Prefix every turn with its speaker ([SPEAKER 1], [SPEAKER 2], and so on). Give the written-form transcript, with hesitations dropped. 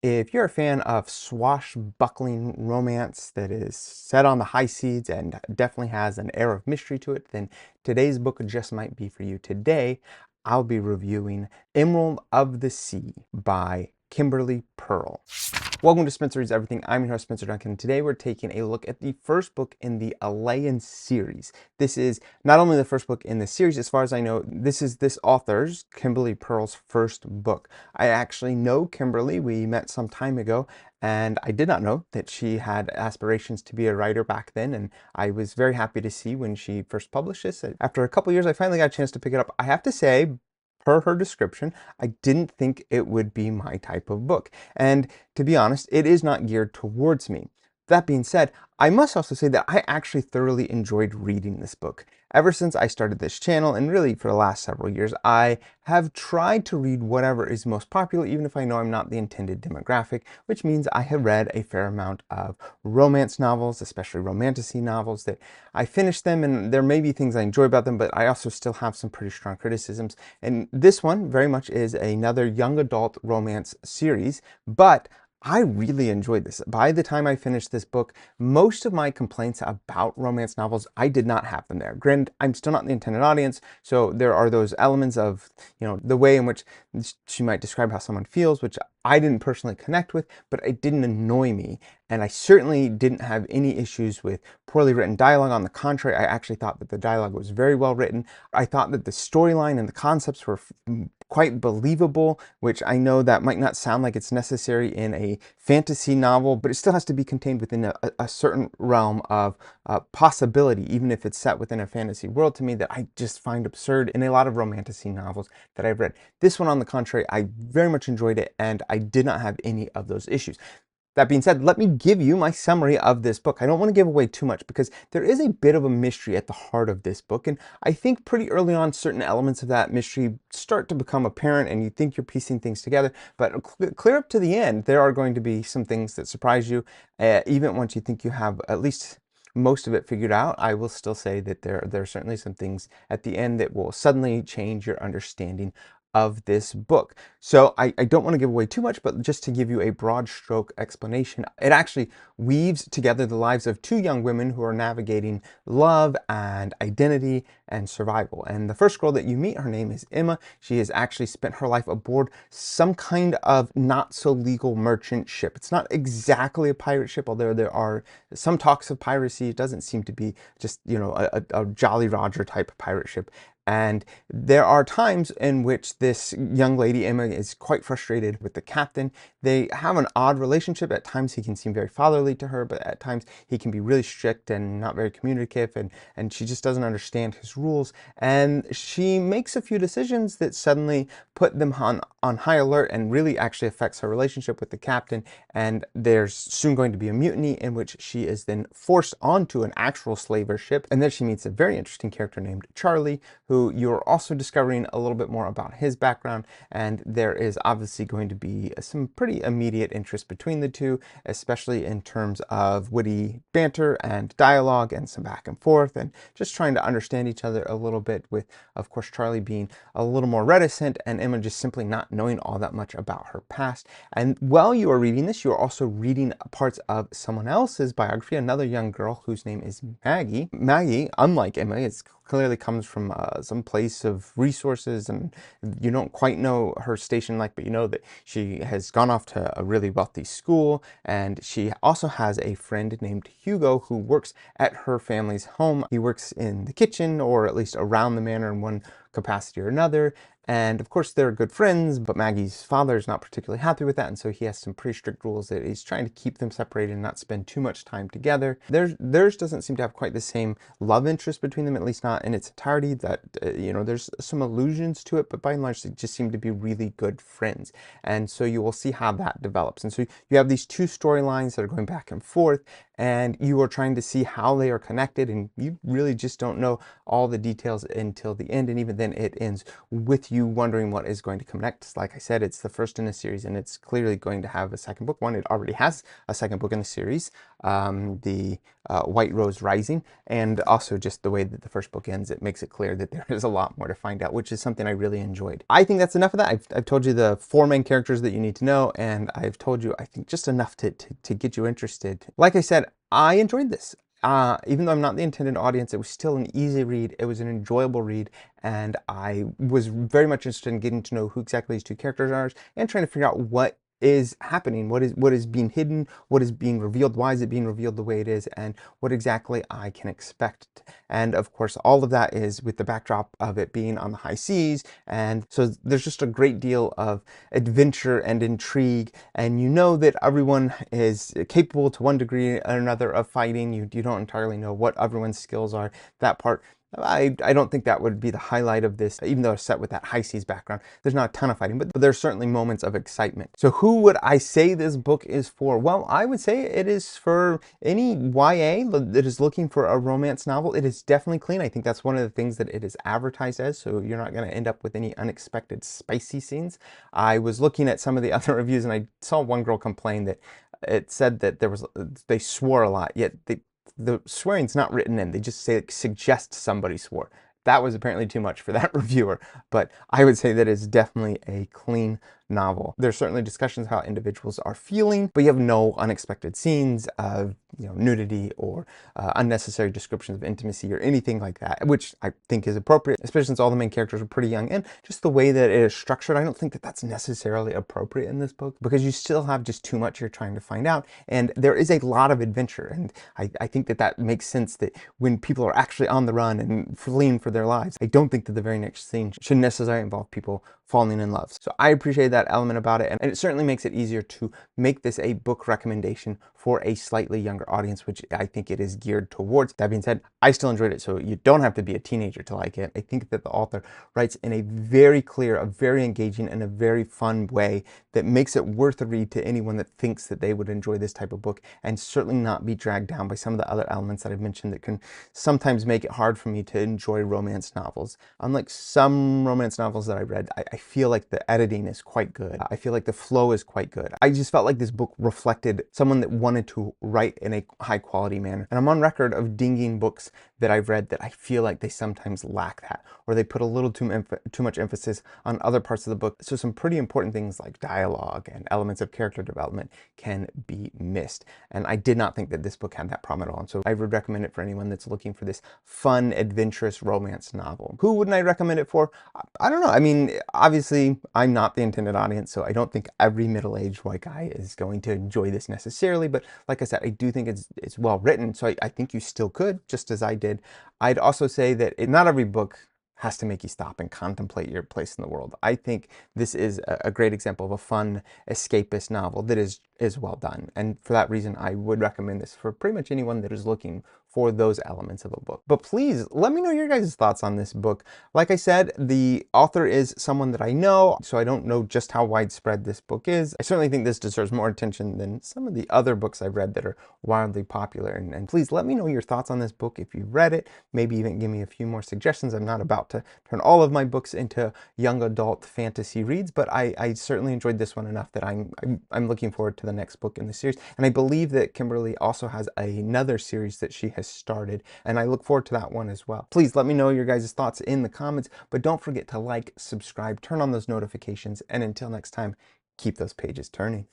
[SPEAKER 1] If you're a fan of swashbuckling romance that is set on the high seas and definitely has an air of mystery to it, then today's book just might be for you. Today, I'll be reviewing Emerald of the Sea by Kimberly Pearl. Welcome to Spencer Reads Everything. I'm your host, Spencer Duncan. Today we're taking a look at the first book in the Alayan series. This is not only the first book in the series, as far as I know, this is this author's, Kimberly Pearl's, first book. I actually know Kimberly. We met some time ago, and I did not know that she had aspirations to be a writer back then, and I was very happy to see when she first published this. After a couple years, I finally got a chance to pick it up. I have to say, per her description, I didn't think it would be my type of book. And to be honest, it is not geared towards me. That being said, I must also say that I actually thoroughly enjoyed reading this book. Ever since I started this channel, and really for the last several years, I have tried to read whatever is most popular, even if I know I'm not the intended demographic, which means I have read a fair amount of romance novels, especially romantasy novels, that I finished them, and there may be things I enjoy about them, but I also still have some pretty strong criticisms. And this one very much is another young adult romance series, but I really enjoyed this. By the time I finished this book, most of my complaints about romance novels, I did not have them there. Granted, I'm still not the intended audience, so there are those elements of, the way in which she might describe how someone feels, which I didn't personally connect with, but it didn't annoy me. And I certainly didn't have any issues with poorly written dialogue. On the contrary, I actually thought that the dialogue was very well written. I thought that the storyline and the concepts were quite believable, which I know that might not sound like it's necessary in a fantasy novel, but it still has to be contained within a certain realm of possibility, even if it's set within a fantasy world, to me, that I just find absurd in a lot of romantasy novels that I've read. This one, on the contrary, I very much enjoyed it, and I did not have any of those issues. That being said, let me give you my summary of this book. I don't want to give away too much because there is a bit of a mystery at the heart of this book, and I think pretty early on certain elements of that mystery start to become apparent and you think you're piecing things together, but clear up to the end, there are going to be some things that surprise you, even once you think you have at least most of it figured out. I will still say that there are certainly some things at the end that will suddenly change your understanding of this book. So I don't want to give away too much, but just to give you a broad stroke explanation, it actually weaves together the lives of two young women who are navigating love and identity and survival. And the first girl that you meet, her name is Emma. She has actually spent her life aboard some kind of not so legal merchant ship. It's not exactly a pirate ship, although there are some talks of piracy. It doesn't seem to be just, a Jolly Roger type pirate ship. And there are times in which this young lady, Emma, is quite frustrated with the captain. They have an odd relationship. At times he can seem very fatherly to her, but at times he can be really strict and not very communicative, and she just doesn't understand his rules. And she makes a few decisions that suddenly put them on high alert and really actually affects her relationship with the captain. And there's soon going to be a mutiny in which she is then forced onto an actual slaver ship. And then she meets a very interesting character named Charlie, who you're also discovering a little bit more about his background, and there is obviously going to be some pretty immediate interest between the two, especially in terms of witty banter and dialogue and some back and forth and just trying to understand each other a little bit, with, of course, Charlie being a little more reticent and Emma just simply not knowing all that much about her past. And while you are reading this, you are also reading parts of someone else's biography, another young girl whose name is Maggie. Maggie, unlike Emma, is clearly comes from some place of resources, and you don't quite know her station in life, but you know that she has gone off to a really wealthy school, and she also has a friend named Hugo who works at her family's home. He works in the kitchen, or at least around the manor in one capacity or another. And of course they're good friends, but Maggie's father is not particularly happy with that, and so he has some pretty strict rules that he's trying to keep them separated and not spend too much time together. Theirs doesn't seem to have quite the same love interest between them, at least not in its entirety. That there's some allusions to it, but by and large they just seem to be really good friends. And so you will see how that develops. And so you have these two storylines that are going back and forth, and you are trying to see how they are connected, and you really just don't know all the details until the end, and even then it ends with you wondering what is going to come next. Like I said, it's the first in a series, and it's clearly going to have a second book. One, it already has a second book in the series. The White Rose Rising, and also just the way that the first book ends, it makes it clear that there is a lot more to find out, which is something I really enjoyed. I think that's enough of that. I've told you the 4 main characters that you need to know, and I've told you, I think, just enough to get you interested. Like I said, I enjoyed this. Even though I'm not the intended audience, it was still an easy read. It was an enjoyable read, and I was very much interested in getting to know who exactly these 2 characters are and trying to figure out what is happening, what is being hidden, what is being revealed, why is it being revealed the way it is, and what exactly I can expect. And of course, all of that is with the backdrop of it being on the high seas, and so there's just a great deal of adventure and intrigue, and you know that everyone is capable to one degree or another of fighting. You don't entirely know what everyone's skills are. That part, I don't think that would be the highlight of this, even though it's set with that high seas background. There's not a ton of fighting, but there's certainly moments of excitement. So who would I say this book is for? Well, I would say it is for any YA that is looking for a romance novel. It is definitely clean. I think that's one of the things that it is advertised as, so you're not going to end up with any unexpected spicy scenes. I was looking at some of the other reviews, and I saw one girl complain that it said that they swore a lot, yet the swearing's not written in. They just say, suggest somebody swore. That was apparently too much for that reviewer, but I would say that it's definitely a clean novel. There's certainly discussions how individuals are feeling, but you have no unexpected scenes of nudity or unnecessary descriptions of intimacy or anything like that, which I think is appropriate, especially since all the main characters are pretty young. And just the way that it is structured, I don't think that that's necessarily appropriate in this book, because you still have just too much you're trying to find out, and there is a lot of adventure, and I think that that makes sense, that when people are actually on the run and fleeing for their lives, I don't think that the very next scene should necessarily involve people falling in love. So I appreciate that element about it, and it certainly makes it easier to make this a book recommendation for a slightly younger audience, which I think it is geared towards. That being said, I still enjoyed it, so you don't have to be a teenager to like it. I think that the author writes in a very clear, a very engaging, and a very fun way that makes it worth a read to anyone that thinks that they would enjoy this type of book, and certainly not be dragged down by some of the other elements that I've mentioned that can sometimes make it hard for me to enjoy romance novels. Unlike some romance novels that I read, I feel like the editing is quite good. I feel like the flow is quite good. I just felt like this book reflected someone that wanted to write in a high quality manner. And I'm on record of dinging books that I've read that I feel like they sometimes lack that, or they put a little too much emphasis on other parts of the book. So some pretty important things like dialogue and elements of character development can be missed. And I did not think that this book had that problem at all. And so I would recommend it for anyone that's looking for this fun, adventurous romance novel. Who wouldn't I recommend it for? I don't know. I mean, obviously, I'm not the intended audience, so I don't think every middle-aged white guy is going to enjoy this necessarily. But like I said, I do think it's well written, so I think you still could, just as I did. I'd also say that not every book has to make you stop and contemplate your place in the world. I think this is a great example of a fun, escapist novel that is well done. And for that reason, I would recommend this for pretty much anyone that is looking for those elements of a book. But please let me know your guys' thoughts on this book. Like I said, the author is someone that I know, so I don't know just how widespread this book is. I certainly think this deserves more attention than some of the other books I've read that are wildly popular. And please let me know your thoughts on this book if you've read it. Maybe even give me a few more suggestions. I'm not about to turn all of my books into young adult fantasy reads, but I certainly enjoyed this one enough that I'm looking forward to the next book in the series. And I believe that Kimberly also has another series that she has started, and I look forward to that one as well. Please let me know your guys' thoughts in the comments, but don't forget to like, subscribe, turn on those notifications, and until next time, keep those pages turning.